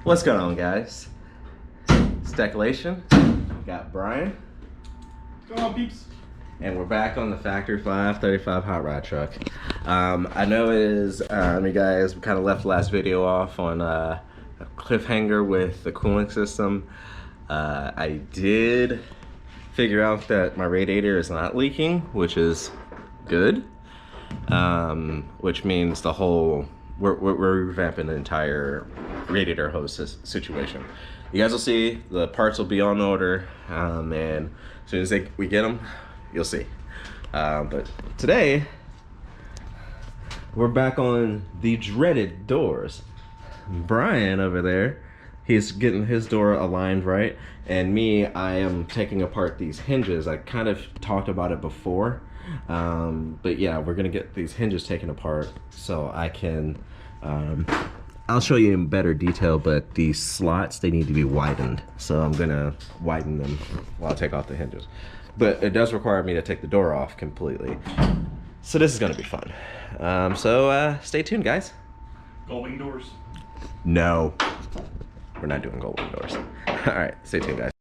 What's going on, guys? It's Decelation. We got Brian. What's going on, peeps? And we're back on the Factory 535 hot rod truck. I know it is, you guys kind of left the last video off on a cliffhanger with the cooling system. I did figure out that my radiator is not leaking, which is good. Which means the whole, we're revamping the entire radiator hose situation. You guys will see, the parts will be on order, and as soon as we get them, you'll see. But today, we're back on the dreaded doors. Brian over there, he's getting his door aligned right, and me, I am taking apart these hinges. I kind of talked about it before, but yeah, we're gonna get these hinges taken apart so I can, I'll show you in better detail, but these slots, they need to be widened. So I'm gonna widen them while I take off the hinges. But it does require me to take the door off completely. So this is gonna be fun. Stay tuned, guys. Gullwing doors. No, we're not doing gullwing doors. All right, stay tuned, guys.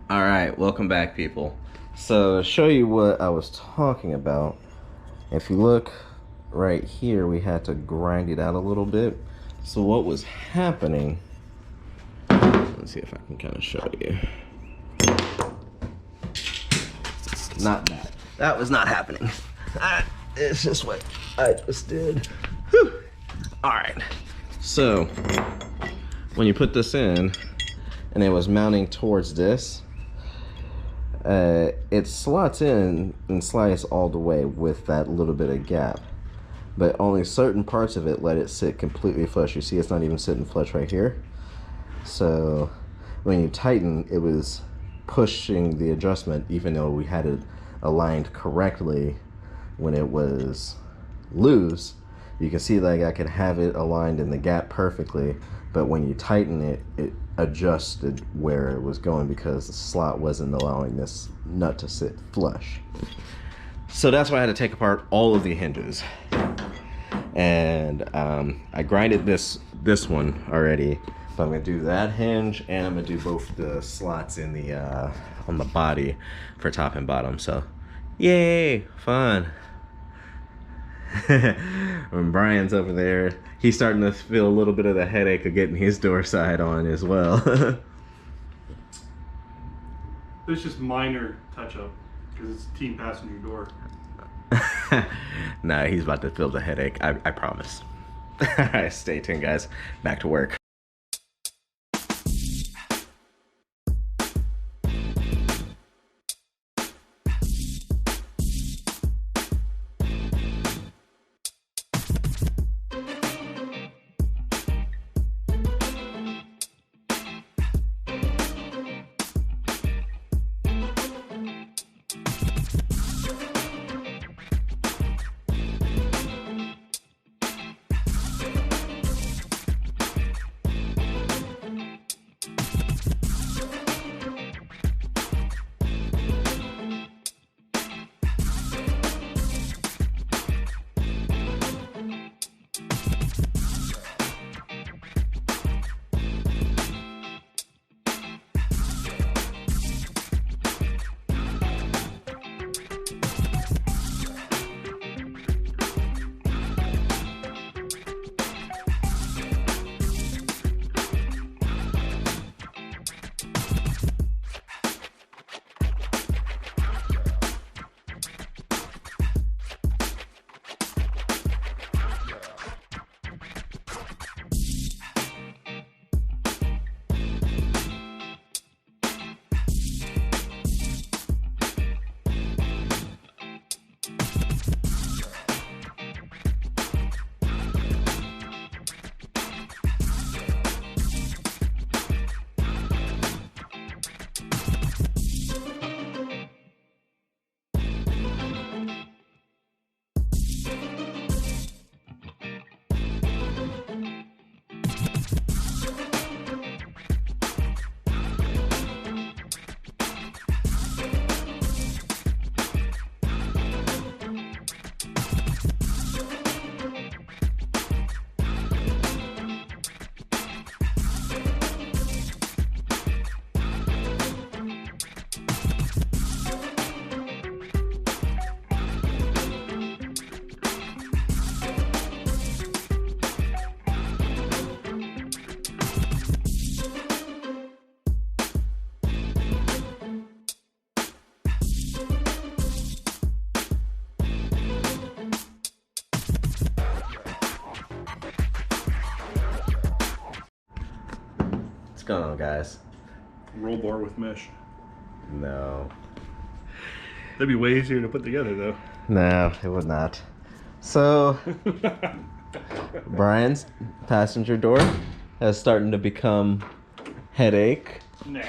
Alright, welcome back, people. So to show you what I was talking about, if you look right here, we had to grind it out a little bit. So what was happening, let's see if I can kind of show you. Not that. That was not happening. It's just what I just did. Alright, so when you put this in, and it was mounting towards this, it slots in and slides all the way with that little bit of gap, but only certain parts of it let it sit completely flush. You see it's not even sitting flush right here. So when you tighten, it was pushing the adjustment even though we had it aligned correctly. When it was loose, you can see like I could have it aligned in the gap perfectly, but when you tighten it, it adjusted where it was going because the slot wasn't allowing this nut to sit flush. So that's why I had to take apart all of the hinges. And I grinded this one already, but I'm gonna do that hinge and I'm gonna do both the slots in the on the body for top and bottom. So yay, fun. When Brian's over there, he's starting to feel a little bit of the headache of getting his door side on as well. It's just minor touch-up because it's team passenger door. Nah, he's about to feel the headache. I promise. Alright, stay tuned, guys. Back to work. going on, guys? Roll bar with mesh. No. That'd be way easier to put together, though. No, it would not. So, Brian's passenger door is starting to become headache. Nah.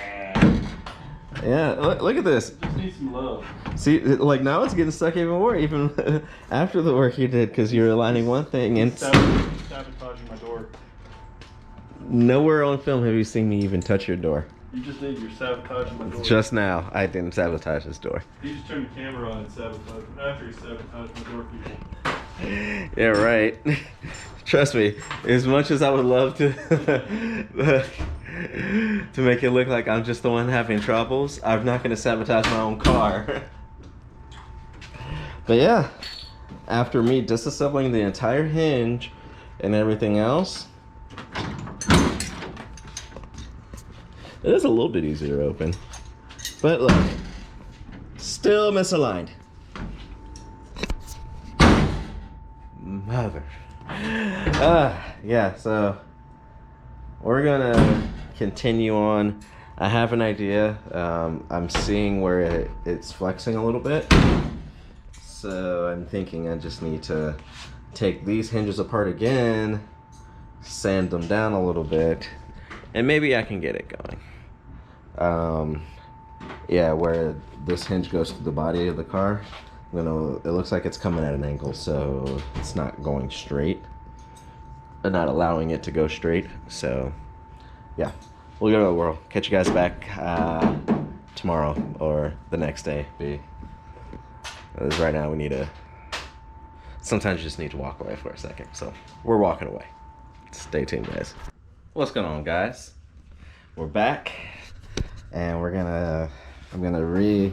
Yeah, look at this. Just need some love. See, like now it's getting stuck even more, even after the work you did, because you're aligning one thing and Sabotaging my door. nowhere on film have you seen me even touch your door. You just did. You're sabotaging my door. Just now, I didn't sabotage this door. He just turned the camera on and sabotaged. After he sabotaged my door, people. Yeah, right. Trust me, as much as I would love to to make it look like I'm just the one having troubles, I'm not going to sabotage my own car. But yeah, after me disassembling the entire hinge and everything else, it is a little bit easier to open. But look, still misaligned. Mother. Yeah, so we're gonna continue on. I have an idea. I'm seeing where it's flexing a little bit. So I'm thinking I just need to take these hinges apart again, sand them down a little bit, and maybe I can get it going. Yeah, where this hinge goes to the body of the car, it looks like it's coming at an angle, so it's not going straight. And not allowing it to go straight. So yeah, we'll go to the world. Catch you guys back tomorrow or the next day. Because right now we need to, sometimes you just need to walk away for a second. So we're walking away. Stay tuned, guys. What's going on, guys? We're back, and I'm gonna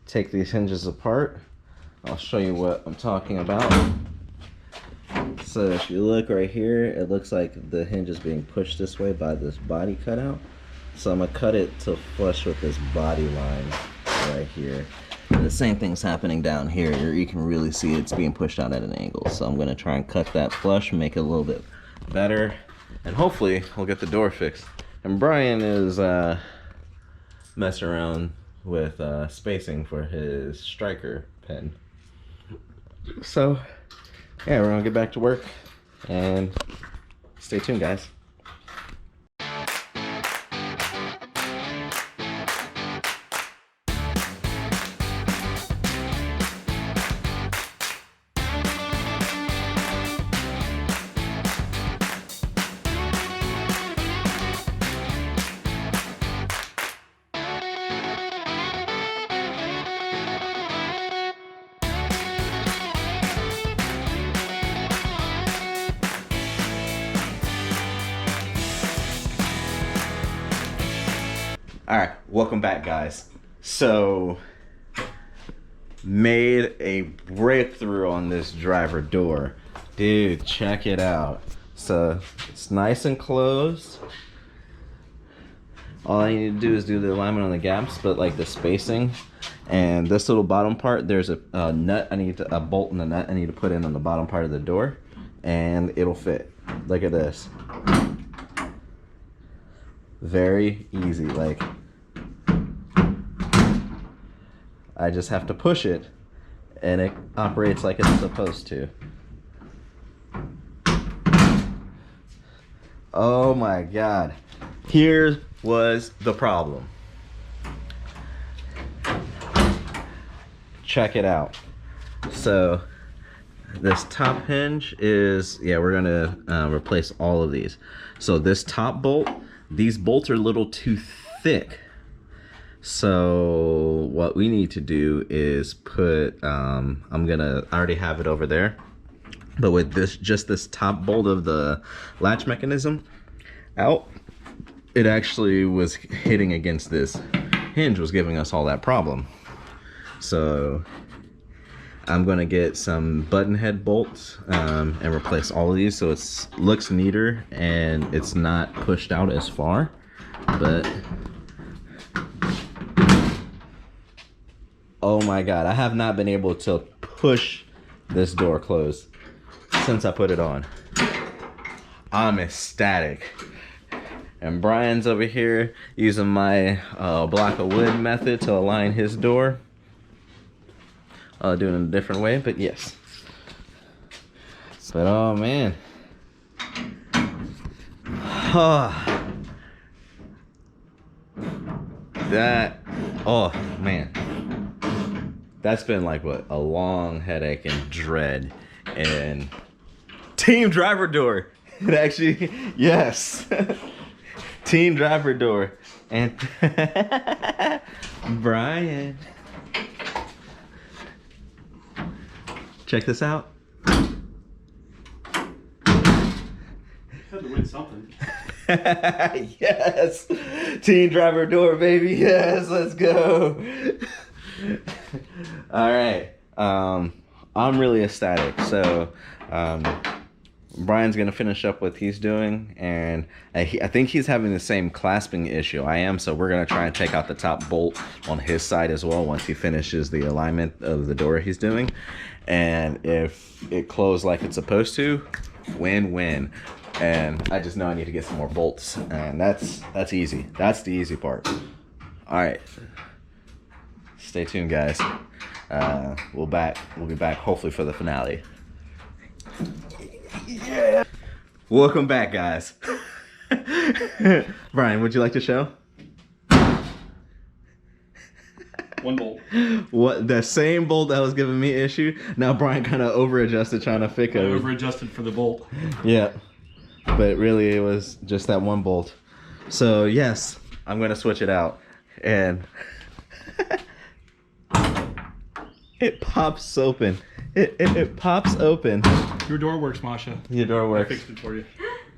take these hinges apart. I'll show you what I'm talking about. So if you look right here, it looks like the hinge is being pushed this way by this body cutout. So I'm gonna cut it to flush with this body line right here. And the same thing's happening down here. You can really see it's being pushed out at an angle. So I'm gonna try and cut that flush, make it a little bit better, and hopefully we'll get the door fixed. And Brian is messing around with spacing for his striker pen. So yeah, we're gonna get back to work and stay tuned, guys. All right, welcome back, guys. So, made a breakthrough on this driver door. Dude, check it out. So, it's nice and closed. All I need to do is do the alignment on the gaps, but like the spacing. And this little bottom part, there's a nut, a bolt and a nut I need to put in on the bottom part of the door, and it'll fit. Look at this. Very easy, like I just have to push it and it operates like it's supposed to. Oh my God. Here was the problem. Check it out. So this top hinge is, yeah, we're gonna replace all of these. So this top bolt, these bolts are a little too thick. So what we need to do is put, I already have it over there, but with just this top bolt of the latch mechanism out, it actually was hitting against this hinge, was giving us all that problem. So I'm gonna get some button head bolts and replace all of these so it looks neater and it's not pushed out as far. But oh my God, I have not been able to push this door closed since I put it on. I'm ecstatic. And Brian's over here using my block of wood method to align his door. Doing it a different way, but yes. But oh man. Oh man. That's been like what, a long headache and dread. And team driver door. It actually, yes. Team driver door. And Brian. Check this out. Had to win something. Yes. Team driver door, baby. Yes, let's go. All right. I'm really ecstatic. So, Brian's gonna finish up what he's doing, and I think he's having the same clasping issue I am. So we're gonna try and take out the top bolt on his side as well once he finishes the alignment of the door he's doing. And if it closed like it's supposed to, win-win. And I just know I need to get some more bolts, and that's easy. That's the easy part. All right. Stay tuned, guys. We'll be back hopefully for the finale. Yeah. Welcome back, guys. Brian, would you like to show? One bolt. What, the same bolt that was giving me issue? Now Brian kind of over-adjusted trying to fix I it. over-adjusted for the bolt. Yeah. But really it was just that one bolt. So yes, I'm going to switch it out. And it pops open. It pops open. Your door works, Masha. Your door I works. fixed it for you.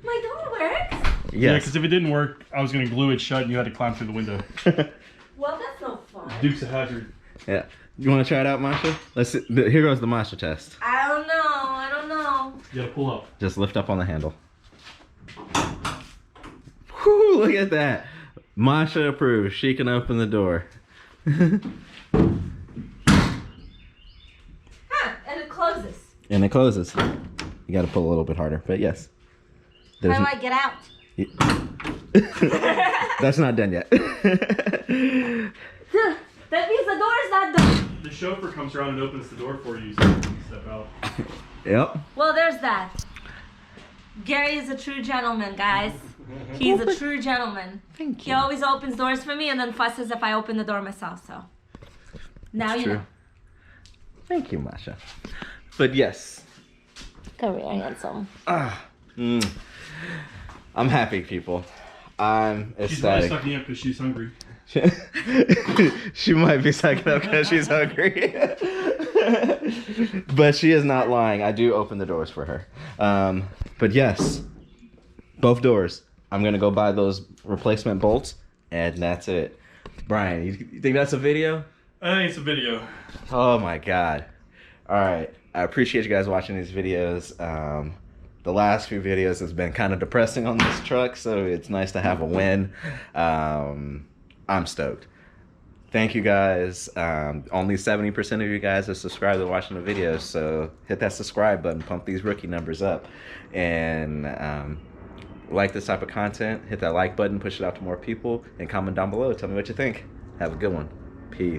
My door works? Yeah, Yes. because if it didn't work, I was going to glue it shut and you had to climb through the window. Well, that's no fun. Duke's a hazard. Yeah. You want to try it out, Masha? Let's see. Here goes the Masha test. I don't know. You got to pull up. Just lift up on the handle. Whew, look at that. Masha approves. She can open the door. Huh, and it closes. And it closes. You got to pull a little bit harder, but yes. How do I get out? That's not done yet. That means the door is not done. The chauffeur comes around and opens the door for you so you can step out. Yep. Well, there's that. Gary is a true gentleman, guys. He's a true gentleman. Thank He always opens doors for me and then fusses if I open the door myself, so. Now you True. know. Thank you, Masha. But yes. Come here, handsome. I'm happy, people. I'm She's really ecstatic. sucking up because she's hungry. She might be sucking up because she's hungry. But she is not lying. I do open the doors for her. But yes, both doors. I'm going to go buy those replacement bolts, and that's it. Brian, you think that's a video? I think it's a video. Oh my God. All right. I appreciate you guys watching these videos. The last few videos has been kind of depressing on this truck, so it's nice to have a win. I'm stoked. Thank you guys. Only 70% of you guys are subscribed and watching the videos, so hit that subscribe button, pump these rookie numbers up, and like this type of content, hit that like button, push it out to more people, and comment down below. Tell me what you think. Have a good one. Peace.